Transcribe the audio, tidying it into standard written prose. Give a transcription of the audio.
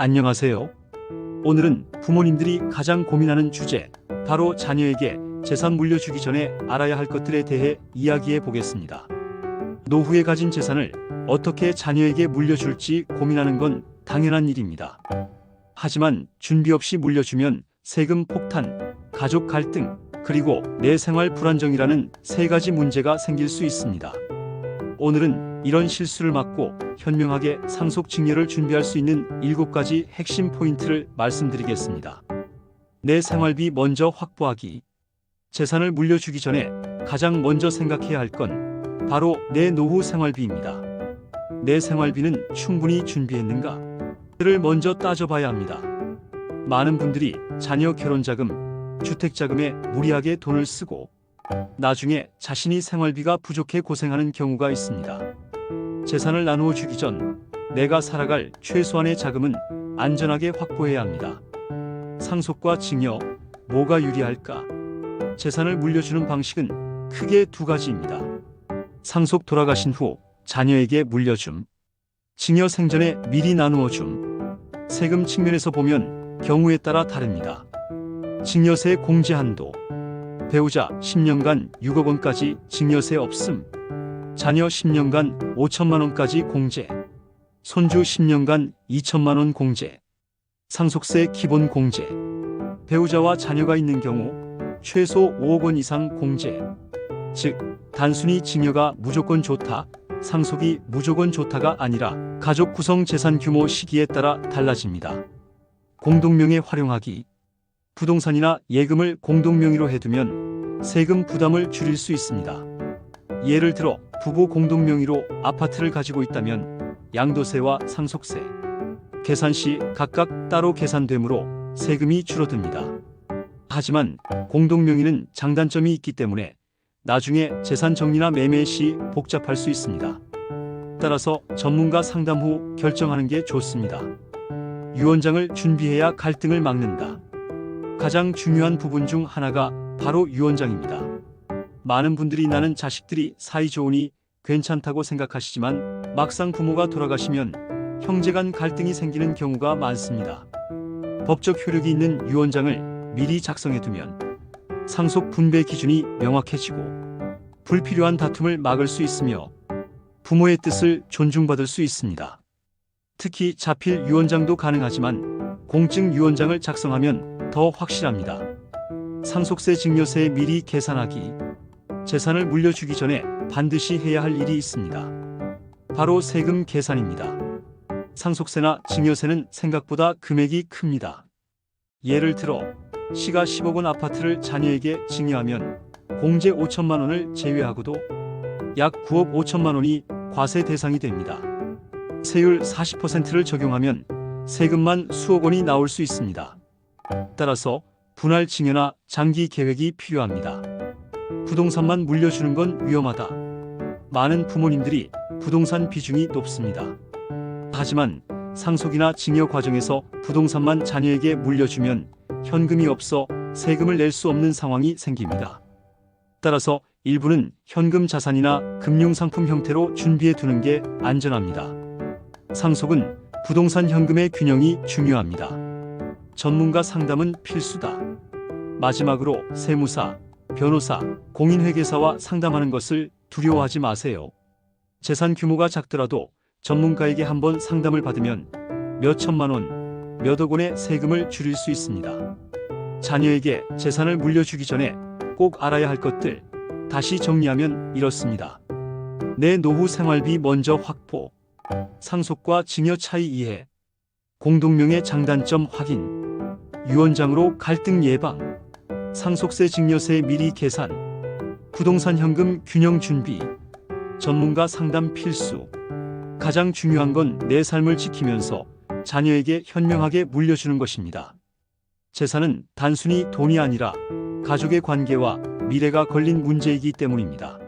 안녕하세요. 오늘은 부모님들이 가장 고민하는 주제, 바로 자녀에게 재산 물려주기 전에 알아야 할 것들에 대해 이야기해 보겠습니다. 노후에 가진 재산을 어떻게 자녀에게 물려줄지 고민하는 건 당연한 일입니다. 하지만 준비 없이 물려주면 세금 폭탄, 가족 갈등, 그리고 내 생활 불안정이라는 세 가지 문제가 생길 수 있습니다. 오늘은 이런 실수를 막고 현명하게 상속증여를 준비할 수 있는 7가지 핵심 포인트를 말씀드리겠습니다. 내 생활비 먼저 확보하기. 재산을 물려주기 전에 가장 먼저 생각해야 할 건 바로 내 노후 생활비입니다. 내 생활비는 충분히 준비했는가? 를 먼저 따져봐야 합니다. 많은 분들이 자녀 결혼자금, 주택자금에 무리하게 돈을 쓰고 나중에 자신이 생활비가 부족해 고생하는 경우가 있습니다. 재산을 나누어 주기 전 내가 살아갈 최소한의 자금은 안전하게 확보해야 합니다. 상속과 증여, 뭐가 유리할까? 재산을 물려주는 방식은 크게 2가지입니다. 상속 돌아가신 후 자녀에게 물려줌, 증여 생전에 미리 나누어 줌. 세금 측면에서 보면 경우에 따라 다릅니다. 증여세 공제 한도. 배우자 10년간 6억 원까지 증여세 없음. 자녀 10년간 5천만 원까지 공제. 손주 10년간 2천만 원 공제. 상속세 기본 공제. 배우자와 자녀가 있는 경우 최소 5억 원 이상 공제. 즉, 단순히 증여가 무조건 좋다, 상속이 무조건 좋다가 아니라 가족 구성 재산 규모 시기에 따라 달라집니다. 공동명의 활용하기. 부동산이나 예금을 공동명의로 해두면 세금 부담을 줄일 수 있습니다. 예를 들어 부부 공동명의로 아파트를 가지고 있다면 양도세와 상속세, 계산 시 각각 따로 계산되므로 세금이 줄어듭니다. 하지만 공동명의는 장단점이 있기 때문에 나중에 재산 정리나 매매 시 복잡할 수 있습니다. 따라서 전문가 상담 후 결정하는 게 좋습니다. 유언장을 준비해야 갈등을 막는다. 가장 중요한 부분 중 하나가 바로 유언장입니다. 많은 분들이 나는 자식들이 사이 좋으니 괜찮다고 생각하시지만 막상 부모가 돌아가시면 형제간 갈등이 생기는 경우가 많습니다. 법적 효력이 있는 유언장을 미리 작성해두면 상속 분배 기준이 명확해지고 불필요한 다툼을 막을 수 있으며 부모의 뜻을 존중받을 수 있습니다. 특히 자필 유언장도 가능하지만 공증 유언장을 작성하면 더 확실합니다. 상속세 증여세 미리 계산하기. 재산을 물려주기 전에 반드시 해야 할 일이 있습니다. 바로 세금 계산입니다. 상속세나 증여세는 생각보다 금액이 큽니다. 예를 들어 시가 10억 원 아파트를 자녀에게 증여하면 공제 5천만 원을 제외하고도 약 9억 5천만 원이 과세 대상이 됩니다. 세율 40%를 적용하면 세금만 수억 원이 나올 수 있습니다. 따라서 분할 증여나 장기 계획이 필요합니다. 부동산만 물려주는 건 위험하다. 많은 부모님들이 부동산 비중이 높습니다. 하지만 상속이나 증여 과정에서 부동산만 자녀에게 물려주면 현금이 없어 세금을 낼 수 없는 상황이 생깁니다. 따라서 일부는 현금 자산이나 금융상품 형태로 준비해 두는 게 안전합니다. 상속은 부동산 현금의 균형이 중요합니다. 전문가 상담은 필수다. 마지막으로 세무사, 변호사, 공인회계사와 상담하는 것을 두려워하지 마세요. 재산 규모가 작더라도 전문가에게 한번 상담을 받으면 몇 천만 원, 몇억 원의 세금을 줄일 수 있습니다. 자녀에게 재산을 물려주기 전에 꼭 알아야 할 것들, 다시 정리하면 이렇습니다. 내 노후 생활비 먼저 확보, 상속과 증여 차이 이해, 공동명의 장단점 확인, 유언장으로 갈등 예방, 상속세 증여세 미리 계산, 부동산 현금 균형 준비, 전문가 상담 필수. 가장 중요한 건 내 삶을 지키면서 자녀에게 현명하게 물려주는 것입니다. 재산은 단순히 돈이 아니라 가족의 관계와 미래가 걸린 문제이기 때문입니다.